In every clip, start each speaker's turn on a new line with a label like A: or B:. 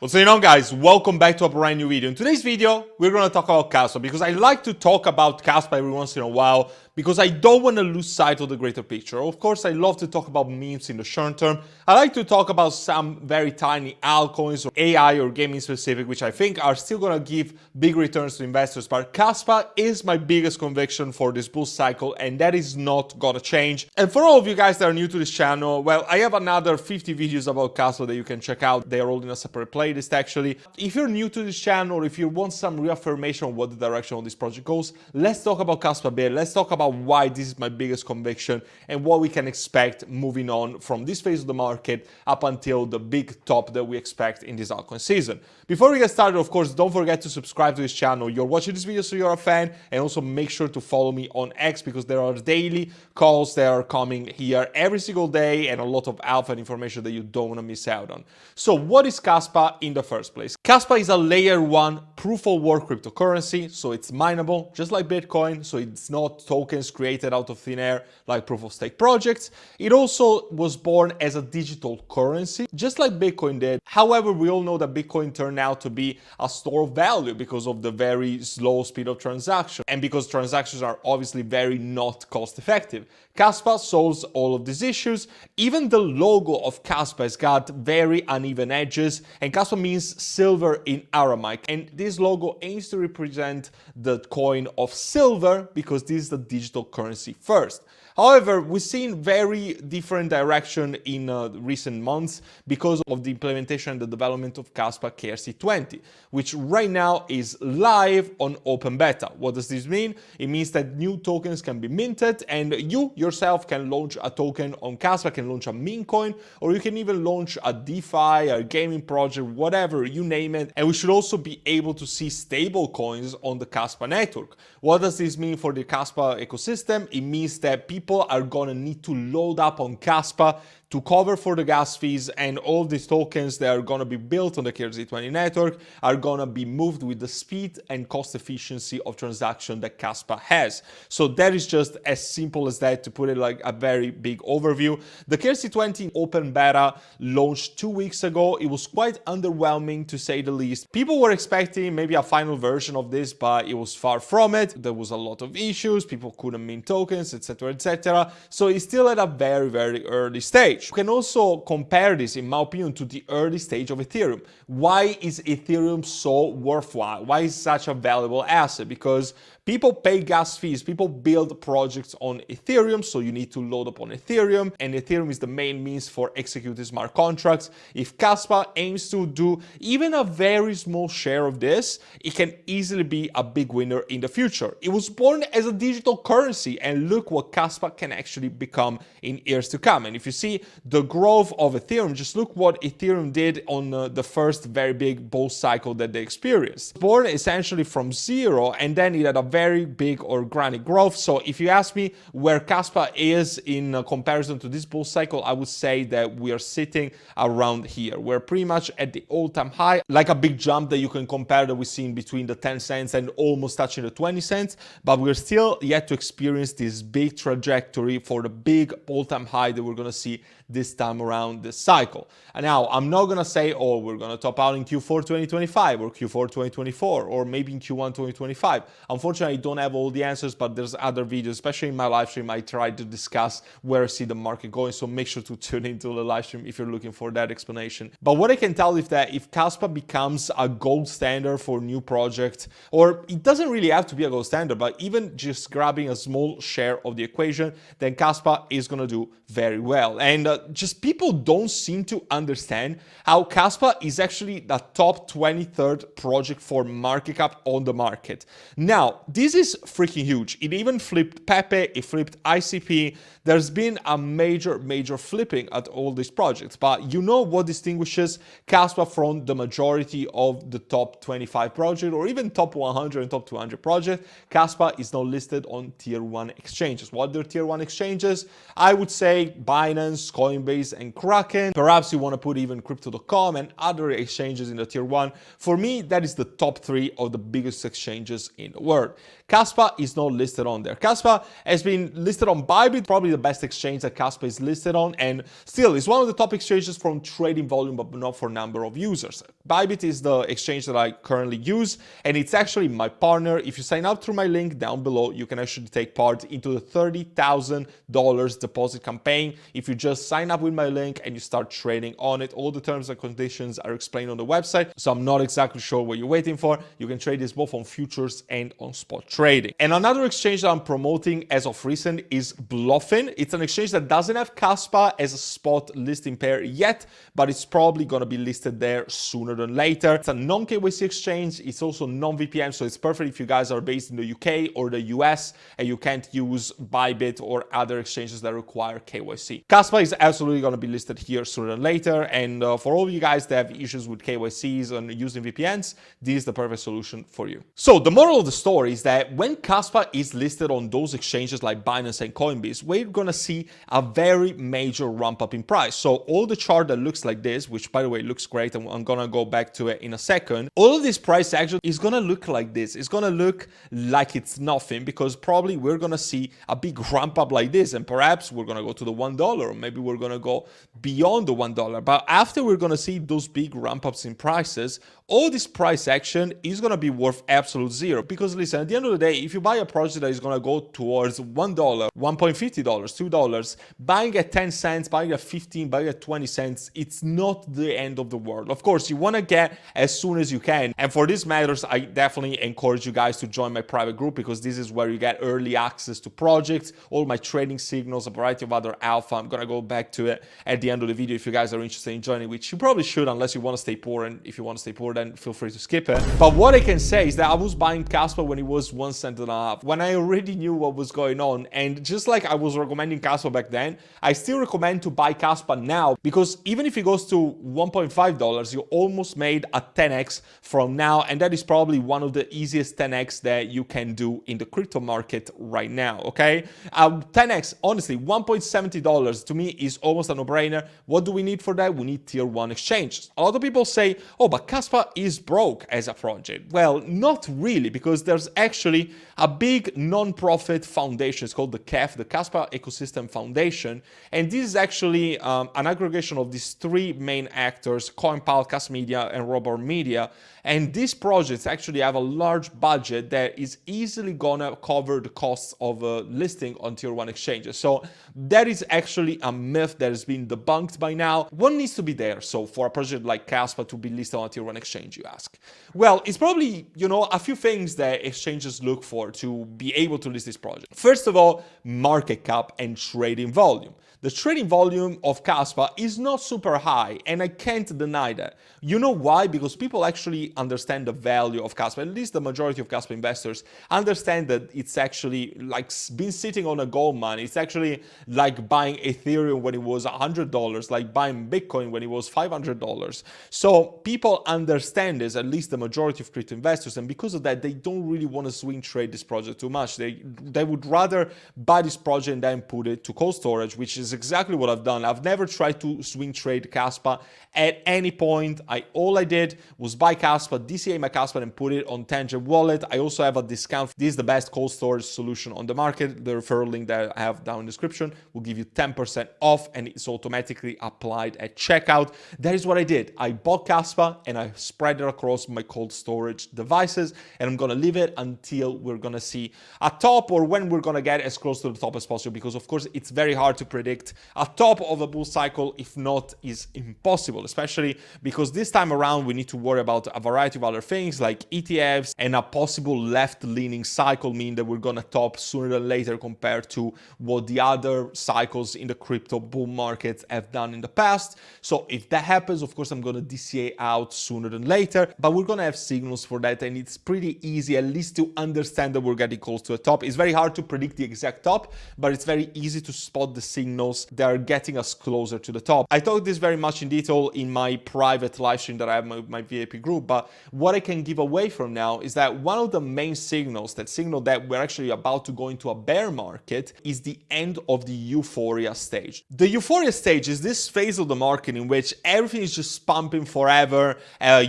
A: What's going on, guys? Welcome back to a brand new video. In today's video, we're going to talk about Kaspa because I like to talk about Kaspa every once in a while because I don't want to lose sight of the greater picture. Of course, I love to talk about memes in the short term. I like to talk about some very tiny altcoins or AI or gaming specific, which I think are still going to give big returns to investors. But Kaspa is my biggest conviction for this bull cycle, and that is not going to change. And for all of you guys that are new to this channel, well, I have another 50 videos about Kaspa that you can check out. They are all in a separate playlist, actually. If you're new to this channel, or if you want some reaffirmation on what the direction of this project goes, let's talk about Kaspa a bit. Let's talk about why this is my biggest conviction and what we can expect moving on from this phase of the market up until the big top that we expect in this altcoin season. Before we get started, of course, don't forget to subscribe to this channel. You're watching this video so you're a fan, and also make sure to follow me on X because there are daily calls that are coming here every single day and a lot of alpha and information that you don't want to miss out on. So what is Kaspa in the first place? Kaspa is a layer 1 proof of work cryptocurrency, so it's mineable just like Bitcoin, so it's not tokens created out of thin air like proof of stake projects. It also was born as a digital currency just like Bitcoin did. However, we all know that Bitcoin turned out to be a store of value because of the very slow speed of transaction and because transactions are obviously very not cost effective. Kaspa solves all of these issues. Even the logo of Kaspa has got very uneven edges, and Kaspa means silver in Aramaic, and this logo aims to represent the coin of silver because this is the digital currency first. However, we've seen very different direction in recent months because of the implementation and the development of Kaspa KRC20, which right now is live on open beta. What does this mean? It means that new tokens can be minted, and you yourself can launch a token on Kaspa, can launch a meme coin, or you can even launch a DeFi, a gaming project, whatever, you name it. And we should also be able to see stable coins on the Kaspa network. What does this mean for the Kaspa ecosystem? It means that people are gonna need to load up on Kaspa to cover for the gas fees, and all these tokens that are gonna be built on the KRC20 network are gonna be moved with the speed and cost efficiency of transaction that Kaspa has. So that is just as simple as that, to put it like a very big overview. The KRC20 open beta launched 2 weeks ago. It was quite underwhelming to say the least. People were expecting maybe a final version of this, but it was far from it. There was a lot of issues, people couldn't mint tokens, etc, etc. So it's still at a very early stage. You can also compare this, in my opinion, to the early stage of Ethereum. Why is Ethereum so worthwhile? Why is it such a valuable asset? Because people pay gas fees, people build projects on Ethereum, so you need to load up on Ethereum, and Ethereum is the main means for executing smart contracts. If Kaspa aims to do even a very small share of this, it can easily be a big winner in the future. It was born as a digital currency, and look what Kaspa can actually become in years to come. And if you see the growth of Ethereum, just look what Ethereum did on the first very big bull cycle that they experienced. Born essentially from zero, and then it had a very big organic growth. So if you ask me where Kaspa is in comparison to this bull cycle, I would say that we are sitting around here. We're pretty much at the all-time high, like a big jump that you can compare that we've seen between the 10 cents and almost touching the 20 cents, but we're still yet to experience this big trajectory for the big all-time high that we're going to see this time around this cycle. And now I'm not going to say, oh, we're going to top out in Q4 2025 or Q4 2024 or maybe in Q1 2025. Unfortunately, I don't have all the answers, but there's other videos, especially in my live stream, I try to discuss where I see the market going. So make sure to tune into the live stream if you're looking for that explanation. But what I can tell is that if Kaspa becomes a gold standard for new projects, or it doesn't really have to be a gold standard, but even just grabbing a small share of the equation, then Kaspa is going to do very well. And just people don't seem to understand how Kaspa is actually the top 23rd project for market cap on the market. Now, this is freaking huge. It even flipped Pepe, it flipped ICP. There's been a major flipping at all these projects. But you know what distinguishes Kaspa from the majority of the top 25 projects or even top 100 and top 200 projects? Kaspa is now listed on tier 1 exchanges. What are tier 1 exchanges? I would say Binance, Coinbase and Kraken. Perhaps you want to put even crypto.com and other exchanges in the tier 1. For me, that is the top 3 of the biggest exchanges in the world. Kaspa is not listed on there. Kaspa has been listed on Bybit, probably the best exchange that Kaspa is listed on, and still is one of the top exchanges from trading volume, but not for number of users. Bybit is the exchange that I currently use, and it's actually my partner. If you sign up through my link down below, you can actually take part into the $30,000 deposit campaign. If you just sign up with my link and you start trading on it, all the terms and conditions are explained on the website, so I'm not exactly sure what you're waiting for. You can trade this both on futures and on spot trading. And another exchange that I'm promoting as of recent is Bluffin. It's an exchange that doesn't have Kaspa as a spot listing pair yet, but it's probably going to be listed there sooner than later. It's a non-KYC exchange. It's also non-VPN, so it's perfect if you guys are based in the UK or the US and you can't use Bybit or other exchanges that require KYC. Kaspa is absolutely going to be listed here sooner than later, and for all of you guys that have issues with KYCs and using VPNs, this is the perfect solution for you. So the moral of the story is that when Kaspa is listed on those exchanges like Binance and Coinbase, we're going to see a very major ramp up in price. So all the chart that looks like this, which by the way looks great, and I'm going to go back to it in a second, all of this price action is going to look like this. It's going to look like it's nothing, because probably we're going to see a big ramp up like this, and perhaps we're going to go to the $1, or maybe we're going to go beyond the $1. But after we're going to see those big ramp ups in prices, all this price action is going to be worth absolute zero. Because listen, at the end of the day, if you buy a project that is going to go towards $1, $1.50, $2, buying at 10 cents, buying at 15, buying at 20 cents, it's not the end of the world. Of course, you want to get as soon as you can. And for these matters, I definitely encourage you guys to join my private group, because this is where you get early access to projects, all my trading signals, a variety of other alpha. I'm going to go back to it at the end of the video if you guys are interested in joining, which you probably should, unless you want to stay poor. And if you want to stay poor, then feel free to skip it. But what I can say is that I was buying Kaspa when it was 1.5 cents, when I already knew what was going on. And just like I was recommending Kaspa back then, I still recommend to buy Kaspa now, because even if it goes to $1.5, you almost made a 10x from now, and that is probably one of the easiest 10x that you can do in the crypto market right now. Okay, 10x, honestly, $1.70 to me is almost a no-brainer. What do we need for that? We need tier 1 exchanges. A lot of people say, oh, but Kaspa is broke as a project. Well, not really, because there's actually a big non-profit foundation. It's called the KAS, the Kaspa Ecosystem Foundation, and this is actually an aggregation of these 3 main actors: CoinPal, KAS Media, and Robot Media. And these projects actually have a large budget that is easily gonna cover the costs of listing on tier 1 exchanges. So that is actually a myth that has been debunked by now. What needs to be there so for a project like Kaspa to be listed on a tier 1 exchange, you ask? Well, it's probably, a few things that exchanges look for to be able to list this project. First of all, market cap and trading volume. The trading volume of Kaspa is not super high, and I can't deny that. You know why? Because people actually understand the value of Kaspa. At least the majority of Kaspa investors understand that it's actually like been sitting on a gold mine. It's actually like buying Ethereum when it was $100, like buying Bitcoin when it was $500. So people understand this, at least the majority of crypto investors, and because of that, they don't really want to swing trade this project too much. They would rather buy this project and then put it to cold storage, which is exactly what I've done. I've never tried to swing trade Kaspa at any point. All I did was buy Kaspa, DCA my Kaspa, and put it on Tangent Wallet. I also have a discount. This is the best cold storage solution on the market. The referral link that I have down in the description will give you 10% off, and it's automatically applied at checkout. That is what I did. I bought Kaspa and I spread it across my cold storage devices, and I'm gonna leave it until we're gonna see a top, or when we're gonna get as close to the top as possible, because of course it's very hard to predict a top of a bull cycle, if not is impossible, especially because this time around we need to worry about a variety of other things like ETFs, and a possible left-leaning cycle mean that we're gonna top sooner than later compared to what the other cycles in the crypto bull markets have done in the past. So if that happens, of course I'm gonna DCA out sooner than later, but we're gonna have signals for that, and it's pretty easy at least to understand that we're getting close to a top. It's very hard to predict the exact top, but it's very easy to spot the signals signals that are getting us closer to the top. I talked this very much in detail in my private live stream that I have with my VIP group, but what I can give away from now is that one of the main signals that signal that we're actually about to go into a bear market is the end of the euphoria stage. The euphoria stage is this phase of the market in which everything is just pumping forever,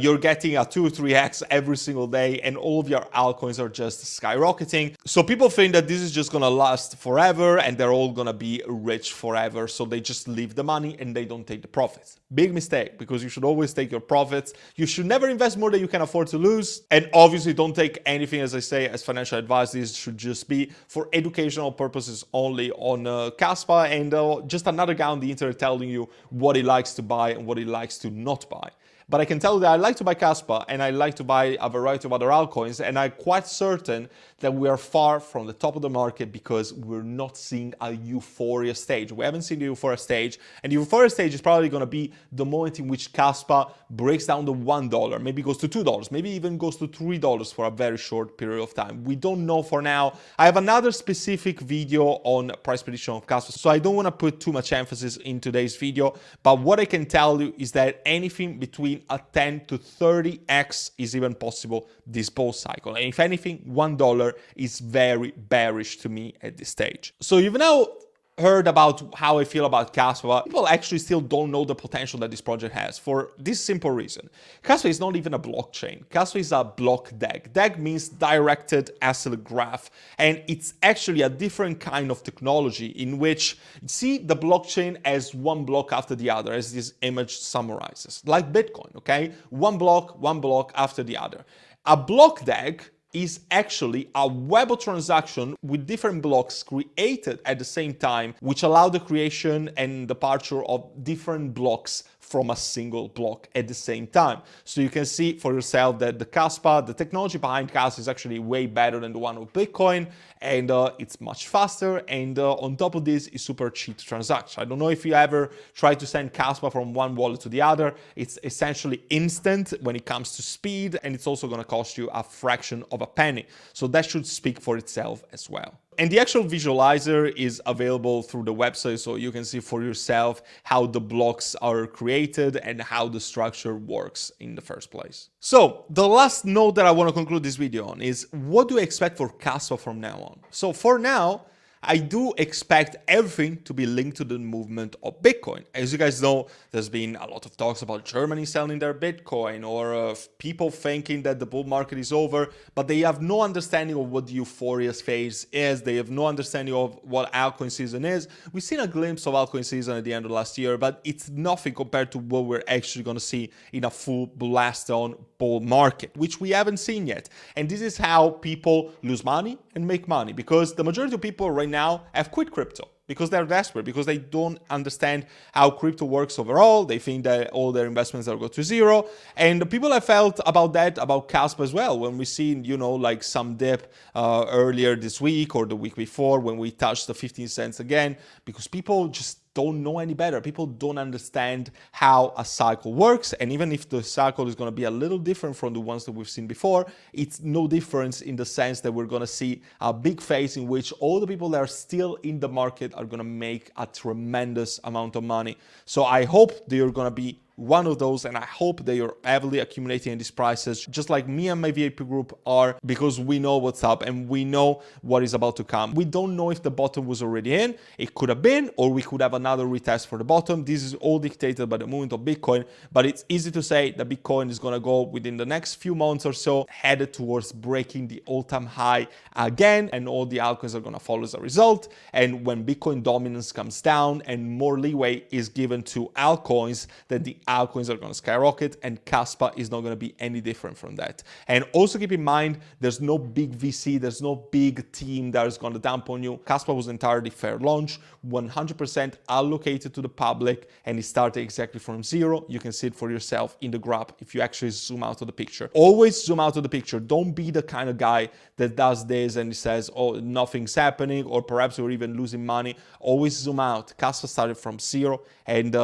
A: you're getting a 2 or 3x every single day, and all of your altcoins are just skyrocketing. So people think that this is just gonna last forever and they're all gonna be rich forever, so they just leave the money and they don't take the profits. Big mistake, because you should always take your profits. You should never invest more than you can afford to lose, and obviously don't take anything, as I say, as financial advice. This should just be for educational purposes only on Kaspa, and just another guy on the internet telling you what he likes to buy and what he likes to not buy. But I can tell you that I like to buy Kaspa and I like to buy a variety of other altcoins, and I'm quite certain that we are far from the top of the market because we're not seeing a euphoria stage. We haven't seen the euphoria stage, and the euphoria stage is probably going to be the moment in which Kaspa breaks down the $1, maybe goes to $2, maybe even goes to $3 for a very short period of time. We don't know for now. I have another specific video on price prediction of Kaspa, so I don't want to put too much emphasis in today's video, but what I can tell you is that anything between a 10 to 30x is even possible this bull cycle. And if anything, $1 is very bearish to me at this stage. So you've now heard about how I feel about Kaspa. People actually still don't know the potential that this project has for this simple reason. Kaspa is not even a blockchain. Kaspa is a block DAG. DAG means directed acyclic graph, and it's actually a different kind of technology in which, see the blockchain as one block after the other, as this image summarizes, like Bitcoin, okay? One block after the other. A block DAG is actually a web of transaction with different blocks created at the same time, which allow the creation and departure of different blocks from a single block at the same time. So you can see for yourself that the Kaspa, the technology behind KAS is actually way better than the one with Bitcoin, and it's much faster, and on top of this, it's super cheap to transact. I don't know if you ever tried to send Kaspa from one wallet to the other. It's essentially instant when it comes to speed, and it's also going to cost you a fraction of a penny. So that should speak for itself as well. And the actual visualizer is available through the website, so you can see for yourself how the blocks are created and how the structure works in the first place. So the last note that I want to conclude this video on is, what do I expect for Kaspa from now on? So for now, I do expect everything to be linked to the movement of Bitcoin. As you guys know, there's been a lot of talks about Germany selling their Bitcoin, or people thinking that the bull market is over, but they have no understanding of what the euphoria phase is. They have no understanding of what altcoin season is. We've seen a glimpse of altcoin season at the end of last year, but it's nothing compared to what we're actually going to see in a full blast on bull market, which we haven't seen yet. And this is how people lose money and make money, because the majority of people right now have quit crypto because they're desperate, because they don't understand how crypto works overall. They think that all their investments are go to zero. And the people have felt about that, about Kaspa as well, when we seen, you know, like some dip earlier this week or the week before, when we touched the 15 cents again, because people just don't know any better. People don't understand how a cycle works, and even if the cycle is going to be a little different from the ones that we've seen before, it's no difference in the sense that we're going to see a big phase in which all the people that are still in the market are going to make a tremendous amount of money. So I hope that you're going to be one of those, and I hope that you're heavily accumulating in these prices, just like me and my VIP group are, because we know what's up and we know what is about to come. We don't know if the bottom was already in. It could have been, or we could have another retest for the bottom. This is all dictated by the movement of Bitcoin, but it's easy to say that Bitcoin is going to go within the next few months or so, headed towards breaking the all-time high again, and all the altcoins are going to follow as a result. And when Bitcoin dominance comes down and more leeway is given to altcoins, then the altcoins are going to skyrocket, and Kaspa is not going to be any different from that. And also keep in mind, there's no big VC, there's no big team that is going to dump on you. Kaspa was entirely fair launch, 100% allocated to the public, and it started exactly from zero. You can see it for yourself in the graph if you actually zoom out of the picture. Always zoom out of the picture. Don't be the kind of guy that does this and says, oh, nothing's happening, or perhaps you're even losing money. Always zoom out. Kaspa started from zero, and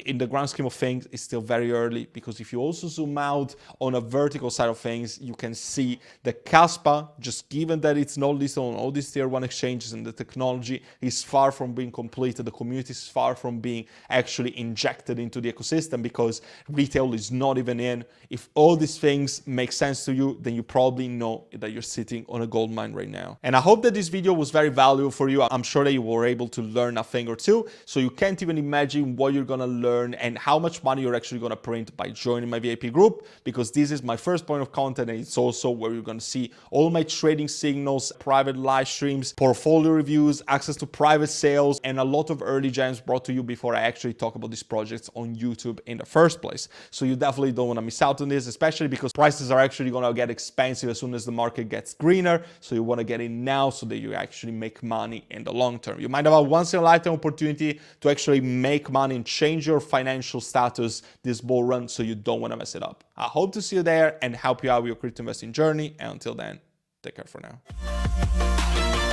A: in the grand scheme of things, is still very early, because if you also zoom out on a vertical side of things, you can see that Kaspa, just given that it's not listed on all these tier 1 exchanges and the technology is far from being completed, the community is far from being actually injected into the ecosystem because retail is not even in. If all these things make sense to you, then you probably know that you're sitting on a gold mine right now. And I hope that this video was very valuable for you. I'm sure that you were able to learn a thing or two, so you can't even imagine what you're gonna learn and how much money you're actually gonna print by joining my VIP group, because this is my first point of contact, and it's also where you're gonna see all my trading signals, private live streams, portfolio reviews, access to private sales, and a lot of early gems brought to you before I actually talk about these projects on YouTube in the first place. So you definitely don't wanna miss out on this, especially because prices are actually gonna get expensive as soon as the market gets greener. So you wanna get in now so that you actually make money in the long term. You might have a once in a lifetime opportunity to actually make money and change your financial status this bull run, so you don't wanna mess it up. I hope to see you there and help you out with your crypto investing journey. And until then, take care for now.